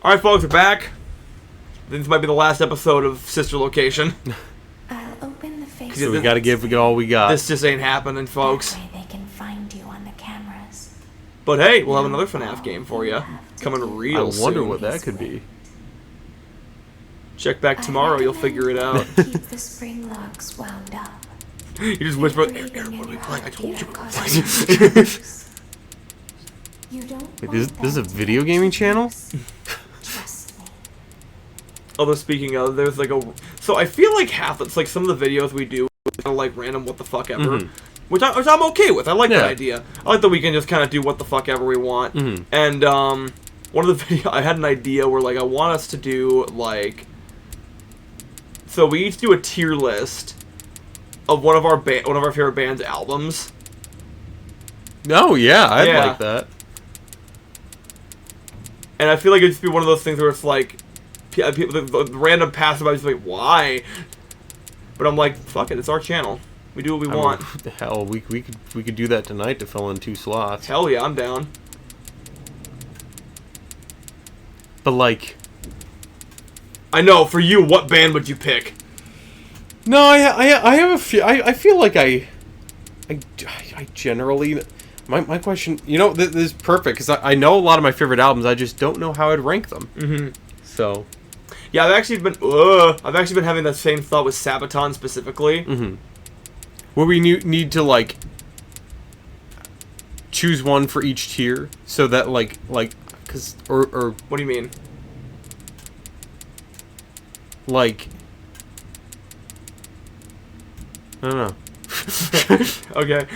All right, folks, we're back. I think this might be the last episode of Sister Location. I'll open the face. So we got to give it all we got. This just ain't happening, folks. That way they can find you on the cameras. But hey, we'll have another FNaF game for you coming real soon. I wonder what that could be. Check back tomorrow, you'll figure it out. Keep the spring locks wound up. You just whisper, Everything Aaron, what are we in your playing? I told you we were computer playing. causes You don't Wait, want this is a them to video gaming channel? Trust me. Although speaking of, there's like a... So I feel like it's like some of the videos we do are like random what the fuck ever. Which I'm okay with. I like that idea. I like that we can just kind of do what the fuck ever we want. And one of the videos, I had an idea where like I want us to do like... So we each do a tier list of one of our favorite band's albums. Oh, yeah, I'd like that. And I feel like it'd just be one of those things where it's like, people, the random passerby is like, why? But I'm like, fuck it, it's our channel. We do what we want. Hell, we could do that tonight to fill in 2 slots. Hell yeah, I'm down. But like, I know, for you, what band would you pick? no, I have a few. I feel like I generally. My question, this is perfect because I know a lot of my favorite albums. I just don't know how I'd rank them. So, yeah, I've actually been having that same thought with Sabaton specifically. Where we need to like choose one for each tier, so that like or What do you mean? Like, I don't know. Okay.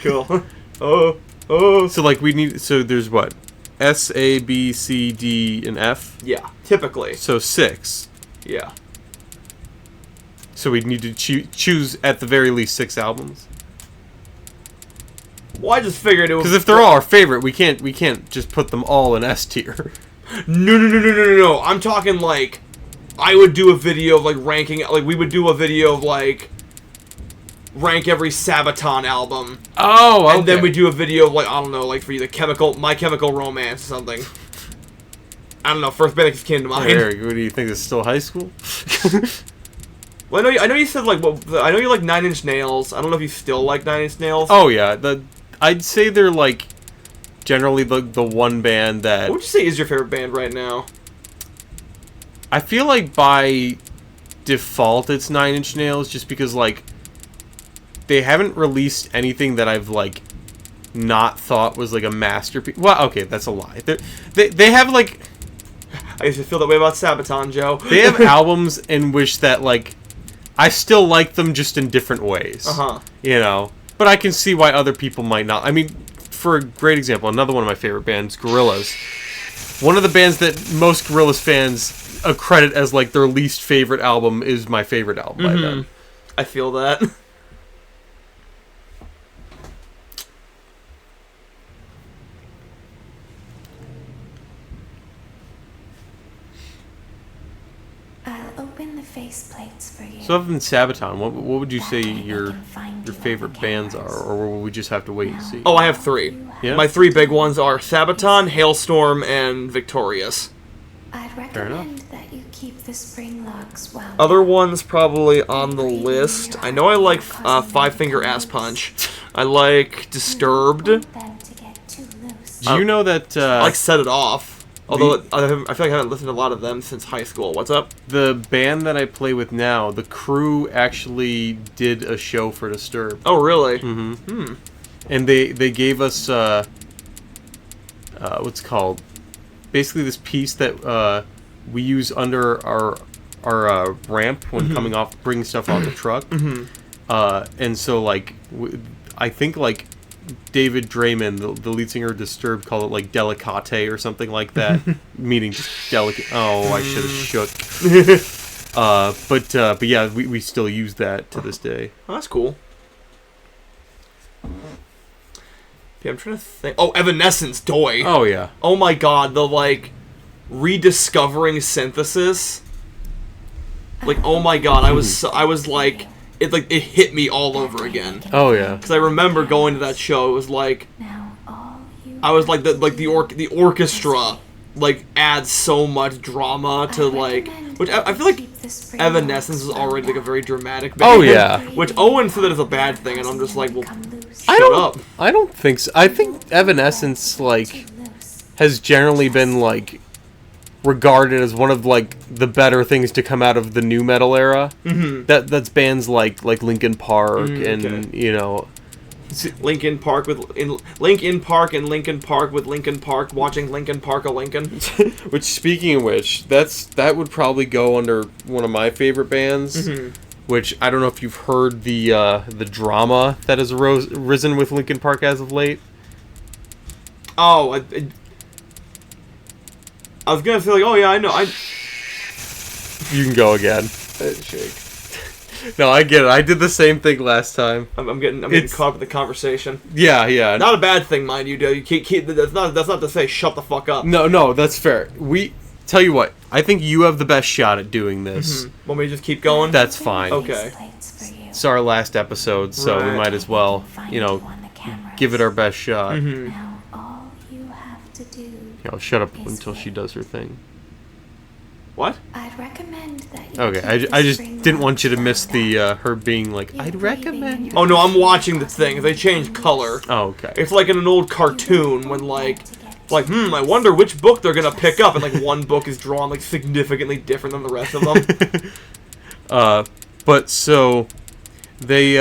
Cool. Oh. So like there's what? S, A, B, C, D, and F? Yeah, typically. So 6. Yeah. So we need to choose at the very least 6 albums? Well, I just figured it was... Because if they're all our favorite, we can't just put them all in S tier. No. I'm talking like... I would do a video of like ranking... Like, we would do a video of like... rank every Sabaton album. Oh, okay. And then we do a video of, like, I don't know, like, for you, My Chemical Romance or something. I don't know, first band that just came to mind. Eric, what do you think, this is still high school? Well, I know you said, like, I know you like 9 Inch Nails. I don't know if you still like 9 Inch Nails. Oh, yeah. I'd say they're, like, generally the one band that... What would you say is your favorite band right now? I feel like by default it's 9 Inch Nails, just because, like... They haven't released anything that I've, like, not thought was, like, a masterpiece. Well, okay, that's a lie. They have, like... I used to feel that way about Sabaton, Joe. They have albums in which that, like... I still like them just in different ways. But I can see why other people might not. I mean, for a great example, another one of my favorite bands, Gorillaz. One of the bands that most Gorillaz fans accredit as, like, their least favorite album is my favorite album by them. I feel that. Open the face plates for you. So other than Sabaton, what would you say your favorite bands are, or will we just have to wait and see? Oh, I have 3. Yeah? My 3 big ones are Sabaton, Hailstorm, and Victorious. I'd recommend that you keep the spring locks wound Other ones probably on the list. I know I like Five Finger Ass Punch. I like Disturbed. them to get too loose. Do you know that I like Set It Off. Although I feel like I haven't listened to a lot of them since high school. What's up? the band that I play with now, the crew actually did a show for Disturbed. Oh, really? And they gave us what's it called? Basically this piece that we use under our ramp when coming off, bringing stuff off the truck. And so like I think like David Draymond, the lead singer of Disturbed, called it like delicate or something like that, meaning just delicate. Oh, I should have shook. But yeah, we still use that to this day. Oh, that's cool. Yeah, I'm trying to think. Oh, Evanescence, Doi. Oh yeah. Oh my God, the like rediscovering synthesis. Like, oh my God, I was like. It hit me all over again. Oh yeah. Because I remember going to that show. It was like Now all you I was like the orchestra like adds so much drama to like, which I feel like Evanescence is already like a very dramatic band. Oh, yeah. Which Owen said that is a bad thing, and I'm just like, well, I don't think so. I think Evanescence like has generally been like regarded as one of like the better things to come out of the new metal era. Mm-hmm. That's bands like Linkin Park and you know. Linkin Park with Linkin Park and Linkin Park with Linkin Park watching Linkin Park a Lincoln. Which, speaking of which, that would probably go under one of my favorite bands. Mm-hmm. Which I don't know if you've heard the drama that has risen with Linkin Park as of late. Oh, I was gonna say like, oh yeah, I know. You can go again. Shake. No, I get it. I did the same thing last time. I'm getting caught up in the conversation. Yeah. Not a bad thing, mind you. Do you keep that's not to say shut the fuck up. No, that's fair. Tell you what, I think you have the best shot at doing this. Mm-hmm. Want me to just keep going? That's fine. Okay. It's our last episode, so we might as well, give it our best shot. Mm-hmm. Now all you have to do. I'll shut up until she does her thing. What? I'd recommend that you Okay, I just didn't want you to miss the her being like, I'd recommend. Oh no, I'm watching the thing. They change color. Oh, okay. It's like in an old cartoon when like, I wonder which book they're gonna pick up, and like one book is drawn like significantly different than the rest of them. But so they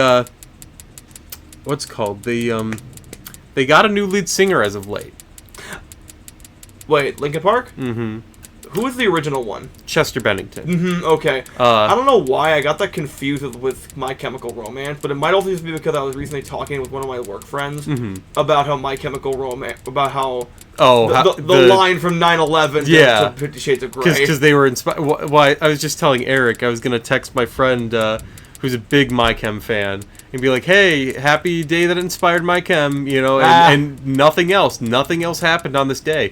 what's it called? They got a new lead singer as of late. Wait, Linkin Park? Mm-hmm. Who was the original one? Chester Bennington. Mm-hmm, okay. I don't know why I got that confused with My Chemical Romance, but it might also just be because I was recently talking with one of my work friends about how My Chemical Romance, about how the line from 9/11 to 50 Shades of Grey. Because they were inspired. Why? I was just telling Eric, I was going to text my friend who's a big My Chem fan and be like, hey, happy day that inspired My Chem, and nothing else happened on this day.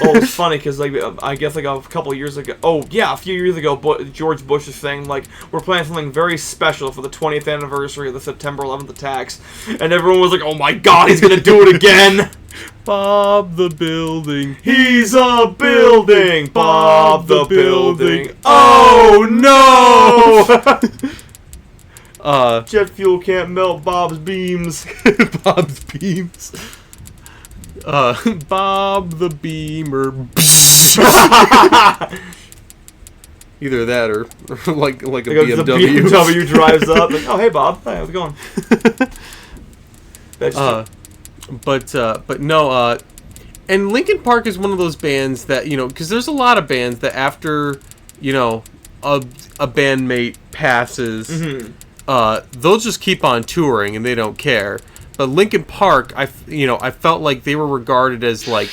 Oh, it's funny because like I guess like a couple years ago, a few years ago, George Bush was saying like we're planning something very special for the 20th anniversary of the September 11th attacks, and everyone was like, oh my god, he's gonna do it again. Bob the Building, he's a building. Bob the Building. Oh no. Jet fuel can't melt Bob's beams. Bob's beams. Bob the Beamer. Either that or like a BMW. The BMW drives up. Like, oh, hey, Bob. Hey, how's it going? But no. And Linkin Park is one of those bands that because there's a lot of bands that after a bandmate passes. Mm-hmm. They'll just keep on touring and they don't care. But Linkin Park, I felt like they were regarded as like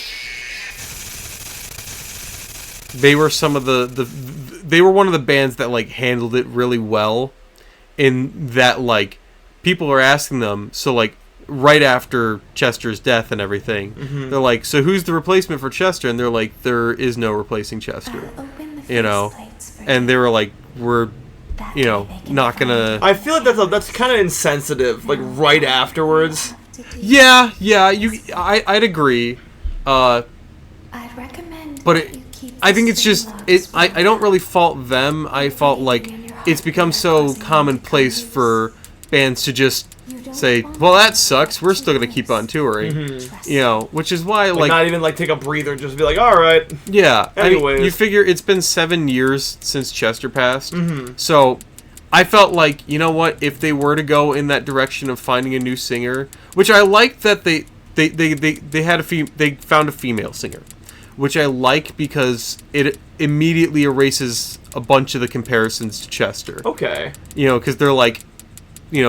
they were some of they were one of the bands that like handled it really well. In that like people are asking them, so like right after Chester's death and everything, they're like, so who's the replacement for Chester? And they're like, there is no replacing Chester. And they were like, we're not gonna. I feel like that's kind of insensitive. Like right afterwards. Yeah. I'd agree. I'd recommend. But I think it's just I don't really fault them. I fault like it's become so commonplace for bands to just say, well, that sucks. We're still gonna keep on touring. Which is why like not even like take a breather and just be like, all right. Yeah. Anyways, you figure it's been 7 years since Chester passed, so I felt like what, if they were to go in that direction of finding a new singer, which I like that they found a female singer, which I like because it immediately erases a bunch of the comparisons to Chester. Okay. Because they're like.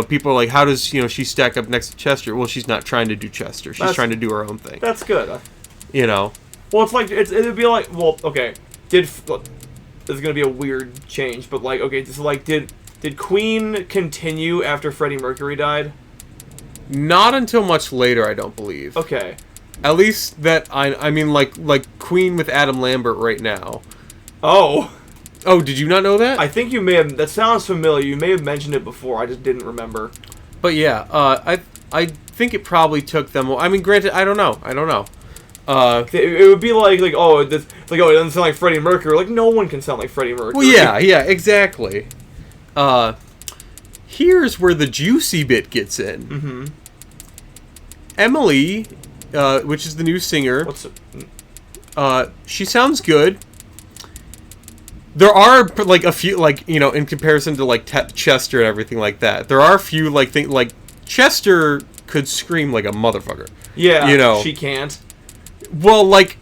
People are like, how does, she stack up next to Chester? Well, she's not trying to do Chester. She's trying to do her own thing. That's good. Well, it's like, it'd be like, well, okay, this is going to be a weird change, but like, okay, so like, did Queen continue after Freddie Mercury died? Not until much later, I don't believe. Okay. At least that, I mean, like Queen with Adam Lambert right now. Oh, did you not know that? I think you may have. That sounds familiar. You may have mentioned it before. I just didn't remember. But yeah, I think it probably took them. I mean, granted, I don't know. It would be like it doesn't sound like Freddie Mercury. Like, no one can sound like Freddie Mercury. Well, yeah, exactly. Here's where the juicy bit gets in. Mm-hmm. Emily, which is the new singer, she sounds good. There are like a few, like, you know, in comparison to like Chester and everything like that. There are a few like things like Chester could scream like a motherfucker. Yeah, you know, she can't. Well, like,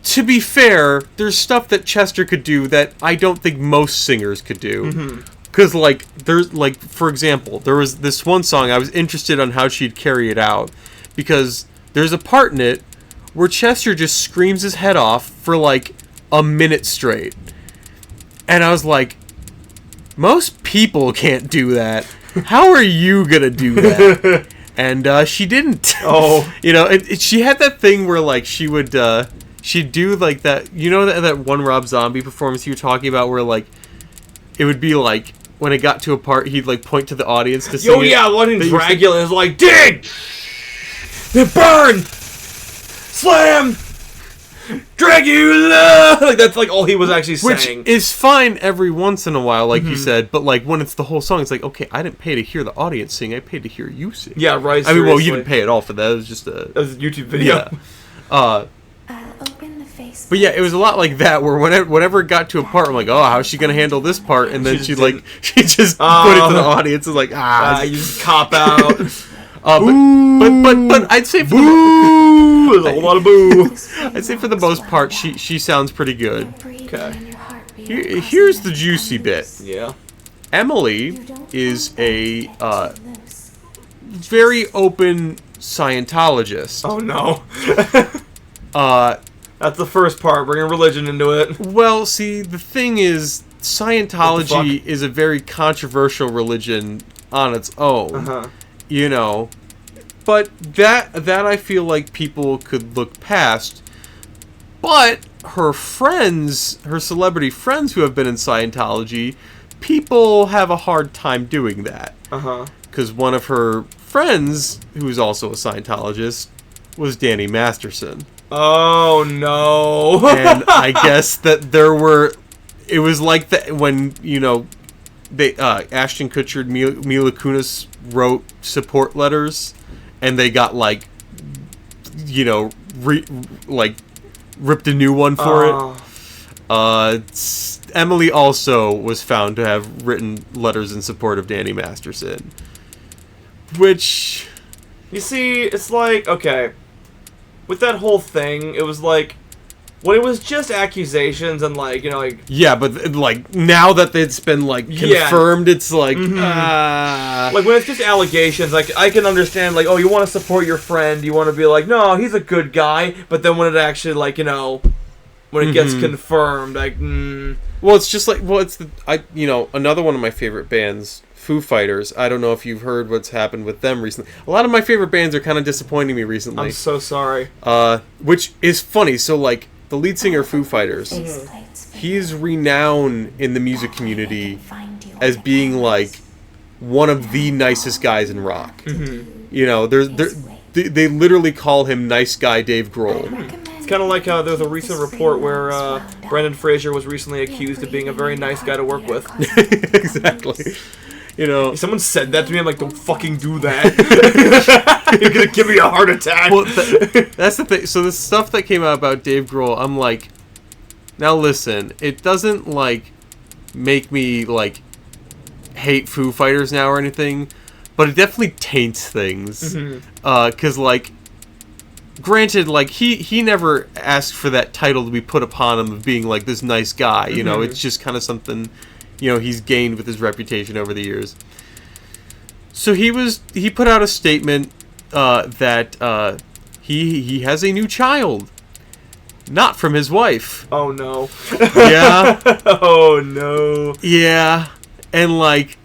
to be fair, there's stuff that Chester could do that I don't think most singers could do. Because, like, there's, like, for example, there was this one song, I was interested on how she'd carry it out. Because there's a part in it where Chester just screams his head off for, like, a minute straight. And I was like, most people can't do that. How are you gonna do that? And she didn't. Oh. You know, she had that thing where, like, she'd do, like, that, you know, that one Rob Zombie performance you were talking about where, like, it would be, like, when it got to a part, he'd, like, point to the audience to sing Oh, yeah, one in Dracula is like, dig! Burn! Slam! Dracula! Like, that's, like, all he was actually saying. Which is fine every once in a while, like you said, but, like, when it's the whole song, it's like, okay, I didn't pay to hear the audience sing, I paid to hear you sing. Yeah, right, I mean, well, you didn't pay at all for that, it was just a... That was a YouTube video. Yeah. I'll open the face. But yeah, it was a lot like that, where whenever it got to a part, I'm like, oh, how's she gonna handle this part? And then she just put it to the audience and like, you just cop out. But I'd say for there's a whole lot of boo. I'd say for the most part, she sounds pretty good. Okay. Here's the juicy bit. Yeah. Emily is a very open Scientologist. Oh no. That's the first part, bringing religion into it. Well, see, the thing is, Scientology is a very controversial religion on its own. You know, but that I feel like people could look past. But her friends, her celebrity friends who have been in Scientology, people have a hard time doing that. Because one of her friends, who is also a Scientologist, was Danny Masterson. Oh no. And I guess that it was like that when, you know, they Ashton Kutcher and Mila Kunis wrote support letters, and they got, like, you know, ripped a new one for it. Emily also was found to have written letters in support of Danny Masterson, which, you see, it's like, okay, with that whole thing, it was like, when it was just accusations and, like, you know, like... Yeah, but, like, now that it's been, like, confirmed, it's like, Like, when it's just allegations, like, I can understand, like, oh, you want to support your friend, you want to be like, no, he's a good guy, but then when it actually, like, you know, when it gets confirmed, like, Well, it's just like, well, it's you know, another one of my favorite bands, Foo Fighters. I don't know if you've heard what's happened with them recently. A lot of my favorite bands are kind of disappointing me recently. I'm so sorry. Which is funny, so, like, the lead singer of Foo Fighters, he's renowned in the music community as being, like, one of the nicest guys in rock. You know, they literally call him Nice Guy Dave Grohl. It's kind of like how there's a recent report where Brendan Fraser was recently accused of being a very nice guy to work with. Exactly. You know, if someone said that to me, I'm like, don't fucking do that. You're gonna give me a heart attack. Well, that's the thing. So the stuff that came out about Dave Grohl, I'm like, now listen, it doesn't, like, make me, like, hate Foo Fighters now or anything, but it definitely taints things. Because, like, granted, like, he never asked for that title to be put upon him of being, like, this nice guy, you know, it's just kind of something, you know, he's gained with his reputation over the years. So he put out a statement that he has a new child, not from his wife. Oh no. Yeah. Oh no. Yeah, and, like,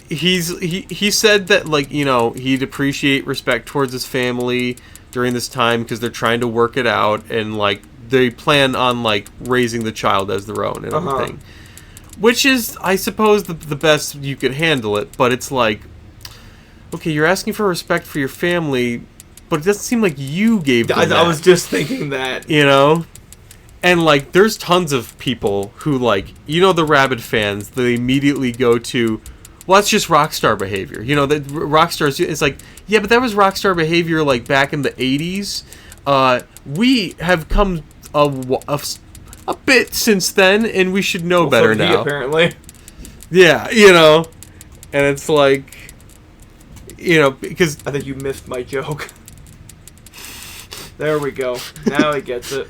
he said that, like, you know, he'd appreciate respect towards his family during this time because they're trying to work it out, and, like, they plan on, like, raising the child as their own and everything. Which is, I suppose, the best you could handle it, but it's like, okay, you're asking for respect for your family, but it doesn't seem like you gave them I was just thinking that. You know? And, like, there's tons of people who, like, you know, the Rabid fans, they immediately go to, well, that's just Rockstar behavior. You know, that Rockstar's, it's like, yeah, but that was Rockstar behavior, like, back in the 80s. We have come a bit since then, and we should know better now. Apparently. Yeah, you know? And it's like, you know, because... I think you missed my joke. There we go. Now he gets it.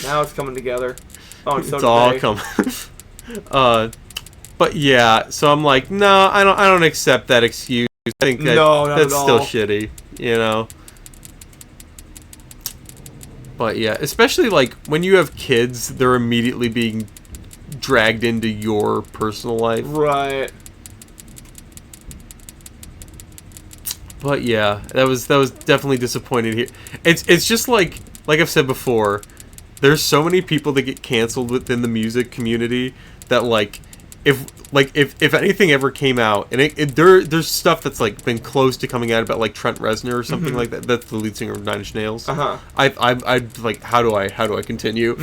Now it's coming together. Oh, it's all coming. But yeah, so I'm like, no, I don't accept that excuse. I think that's still shitty, you know. But yeah, especially like when you have kids, they're immediately being dragged into your personal life. Right. But yeah, that was definitely disappointing here. It's just like I've said before, there's so many people that get canceled within the music community that like if anything ever came out, and there's stuff that's like been close to coming out about like Trent Reznor or something like that. That's the lead singer of Nine Inch Nails. I'd like how do I continue?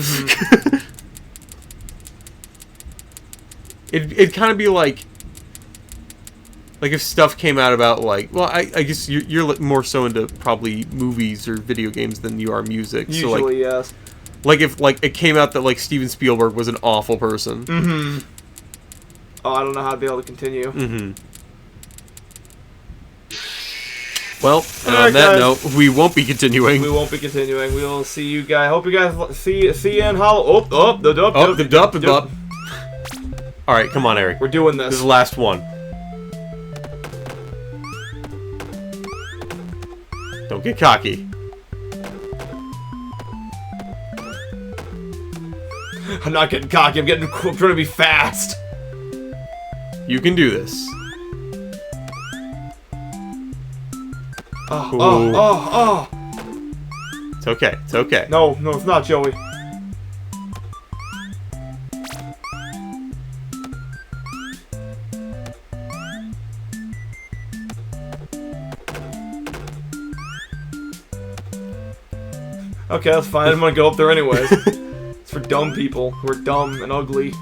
It'd kind of be like if stuff came out about like, well, I guess you're more so into probably movies or video games than you are music. Usually, so like, yes. Like if like it came out that like Steven Spielberg was an awful person. Mm-hmm. Oh, I don't know how to be able to continue. Mm-hmm. Well, and on that note, we won't be continuing. We won't be continuing. We will see you guys. Hope you guys see you in Hollow. All right, come on, Eric. We're doing this. This is the last one. Don't get cocky. I'm not getting cocky. I'm trying to be fast. You can do this. Oh. It's okay. It's okay. No, it's not, Joey. Okay, that's fine. I'm gonna go up there anyways. It's for dumb people who are dumb and ugly.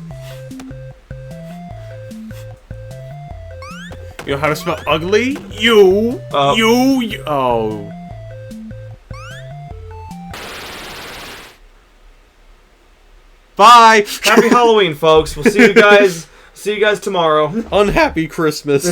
You know how to spell ugly? You. Oh. Bye. Happy Halloween, folks. We'll see you guys. See you guys tomorrow. Unhappy Christmas.